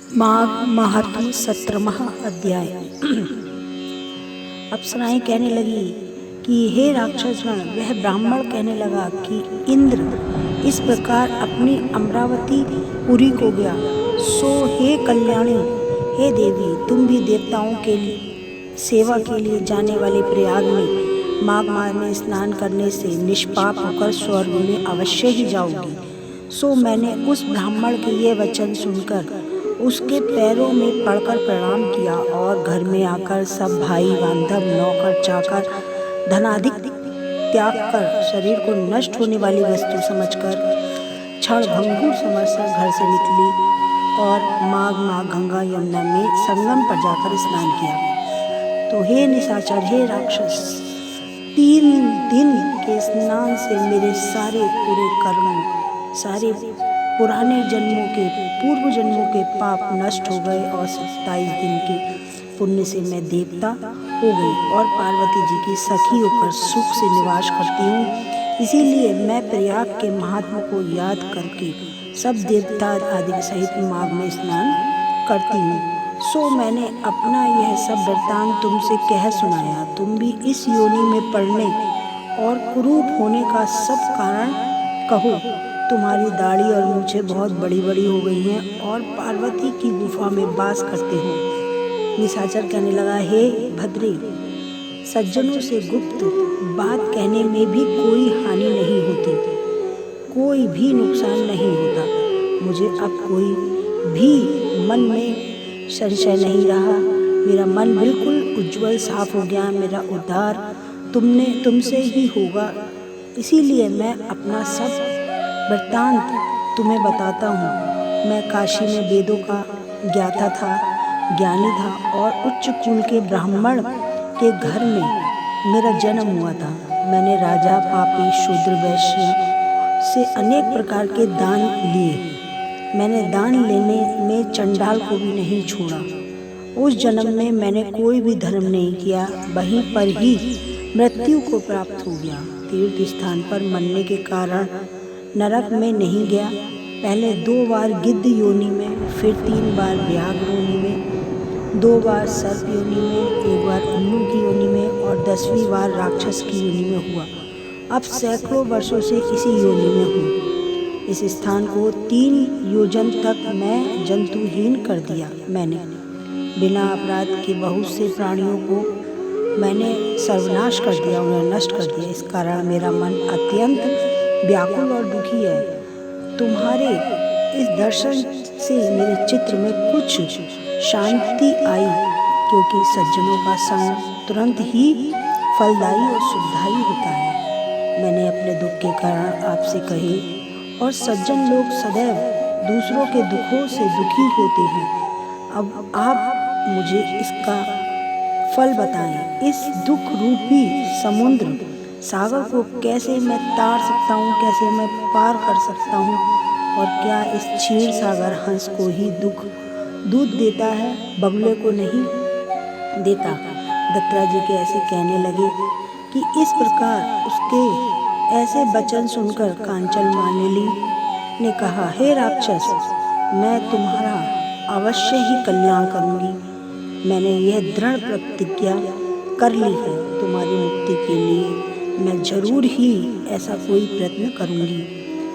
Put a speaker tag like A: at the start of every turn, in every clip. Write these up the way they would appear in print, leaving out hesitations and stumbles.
A: माघ महात्म 17वां अध्याय। अप्सराएं कहने लगी कि हे राक्षसगण, वह ब्राह्मण कहने लगा कि इंद्र इस प्रकार अपनी अमरावती पुरी को गया, सो हे कल्याणी, हे देवी, तुम भी देवताओं के लिए सेवा के लिए जाने वाले प्रयाग में माघ माह में स्नान करने से निष्पाप होकर स्वर्ग में अवश्य ही जाओगी। सो मैंने उस ब्राह्मण के ये वचन सुनकर उसके पैरों में पड़कर प्रणाम किया और घर में आकर सब भाई बांधव, नौकर चाकर, धनाधिक त्याग कर शरीर को नष्ट होने वाली वस्तु समझकर क्षण भंगुर समझकर घर से निकली और माघ गंगा यमुना में संगम पर जाकर स्नान किया। तो हे निशाचर, हे राक्षस, 3 दिन के स्नान से मेरे सारे पूरे कर्म, सारे पुराने जन्मों के, पूर्व जन्मों के पाप नष्ट हो गए और 27 दिन के पुण्य से मैं देवता हो गई और पार्वती जी की सखी होकर सुख से निवास करती हूँ। इसीलिए मैं प्रयाग के महात्मा को याद करके सब देवता आदि सहित माघ में स्नान करती हूँ। सो मैंने अपना यह सब वृत्तांत तुमसे कह सुनाया। तुम भी इस योनि में पड़ने और कुरूप होने का सब कारण कहो। तुम्हारी दाढ़ी और मूछें बहुत बड़ी बड़ी हो गई हैं और पार्वती की गुफा में वास करते हो। निशाचर कहने लगा, हे भद्रे, सज्जनों से गुप्त बात कहने में भी कोई हानि नहीं होती, कोई भी नुकसान नहीं होता। मुझे अब कोई भी मन में संशय नहीं रहा। मेरा मन बिल्कुल उज्जवल साफ हो गया। मेरा उद्धार तुमसे ही होगा। इसीलिए मैं अपना सब वृत्तांत तुम्हें बताता हूँ। मैं काशी में वेदों का ज्ञाता था, ज्ञानी था और उच्च कुल के ब्राह्मण के घर में मेरा जन्म हुआ था। मैंने राजा, पापी, शूद्र, वैश्य से अनेक प्रकार के दान लिए। मैंने दान लेने में चंडाल को भी नहीं छोड़ा। उस जन्म में मैंने कोई भी धर्म नहीं किया, वहीं पर ही मृत्यु को प्राप्त हो गया। तीर्थ स्थान पर मरने के कारण नरक में नहीं गया। पहले 2 बार गिद्ध योनि में, फिर 3 बार व्याघ्र योनि में, 2 बार सर्प योनि में, 1 बार उल्लू की योनि में और 10वीं बार राक्षस की योनि में हुआ। अब सैकड़ों वर्षों से इसी योनि में हूँ। इस स्थान को 3 योजन तक मैं जंतुहीन कर दिया। मैंने बिना अपराध के बहुत से प्राणियों को मैंने सर्वनाश कर दिया, उन्हें नष्ट कर दिया। इस कारण मेरा मन अत्यंत व्याकुल और दुखी है। तुम्हारे इस दर्शन से मेरे चित्र में कुछ शांति आई, क्योंकि सज्जनों का संग तुरंत ही फलदायी और सुखदायी होता है। मैंने अपने दुख के कारण आपसे कहे और सज्जन लोग सदैव दूसरों के दुखों से दुखी होते हैं। अब आप मुझे इसका फल बताएं। इस दुख रूपी समुद्र सागर को कैसे मैं तार सकता हूँ, कैसे मैं पार कर सकता हूँ, और क्या इस क्षीर सागर हंस को ही दूध देता है, बगुले को नहीं देता। दत्तरा जी के ऐसे कहने लगे कि इस प्रकार उसके ऐसे वचन सुनकर कांचन मालिनी ने कहा, हे राक्षस, मैं तुम्हारा अवश्य ही कल्याण करूँगी। मैंने यह दृढ़ प्रतिज्ञा कर ली है। तुम्हारी मुक्ति के लिए मैं जरूर ही ऐसा कोई प्रयत्न करूंगी।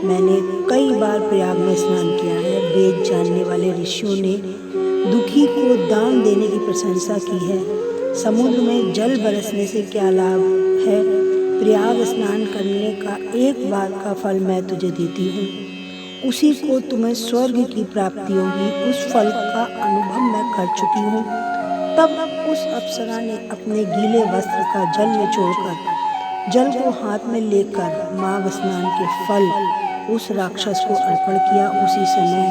A: मैंने कई बार प्रयाग में स्नान किया है। वेद जानने वाले ऋषियों ने दुखी को दान देने की प्रशंसा की है। समुद्र में जल बरसने से क्या लाभ है? प्रयाग स्नान करने का 1 बार का फल मैं तुझे देती हूँ, उसी को तुम्हें स्वर्ग की प्राप्ति होगी। उस फल का अनुभव मैं कर चुकी हूँ। तब उस अप्सरा ने अपने गीले वस्त्र का जल में छोड़कर जल को हाथ में लेकर माघ स्नान के फल उस राक्षस को अर्पण किया। उसी समय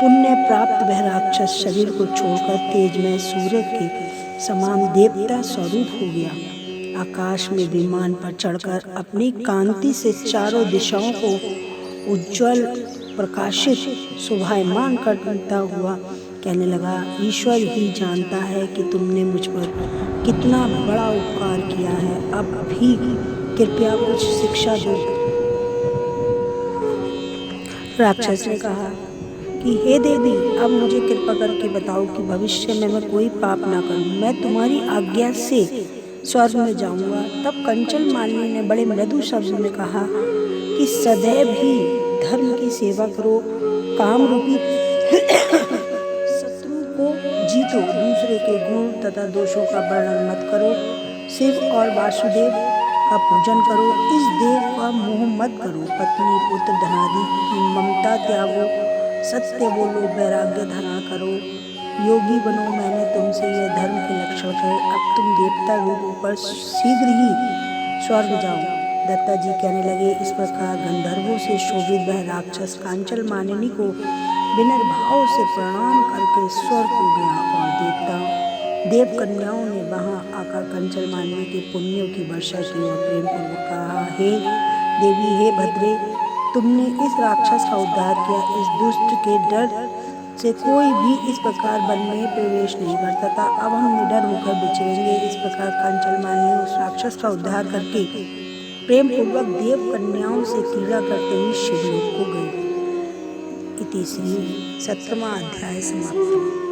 A: पुण्य प्राप्त वह राक्षस शरीर को छोड़कर तेजमय सूर्य के समान देवता स्वरूप हो गया। आकाश में विमान पर चढ़कर अपनी कांति से चारों दिशाओं को उज्ज्वल प्रकाशित शोभायमान करता हुआ कहने लगा, ईश्वर ही जानता है कि तुमने मुझ पर कितना बड़ा उपकार किया है। अब भी कृपया कुछ शिक्षा दो। राक्षस ने कहा कि हे देवी, अब मुझे कृपा करके बताओ कि भविष्य में मैं कोई पाप ना करूं, मैं तुम्हारी आज्ञा से स्वर्ग में जाऊंगा। तब कंचन मालिनी ने बड़े मृदु शब्द में कहा कि सदैव ही धर्म की सेवा करो, काम रूपी शत्रु को जीतो, दूसरे के गुण तथा दोषों का वर्णन मत करो, शिव और वासुदेव का पूजन करो, इस देव का मोह मत करो, पत्नी पुत्र धनादि की ममता त्यागो, सत्य बोलो, वैराग्य धारण करो, योगी बनो, मैंने तुमसे यह धर्म के लक्षण कहे, अब तुम देवता रूप पर शीघ्र ही स्वर्ग जाओ। दत्ता जी कहने लगे, इस प्रकार गंधर्वों से शोभित वह राक्षस कांचन मालिनी को विनम्र भाव से प्रणाम करके स्वर्ग को गया और देव कन्याओं ने वहां आकर कंचन मालिनी के पुण्यों की वर्षा की और प्रेम पूर्वक कहा, हे देवी, हे भद्रे, तुमने इस राक्षस का उद्धार किया, इस दुष्ट के डर से कोई भी इस प्रकार वन में प्रवेश नहीं करता था, अब हम निडर होकर विचरेंगे। इस प्रकार कंचन मालिनी उस राक्षस का उद्धार करके प्रेम पूर्वक देव कन्याओं से क्रीड़ा करते हुए शिवलोक को गई। इति श्री 17वां अध्याय समाप्त।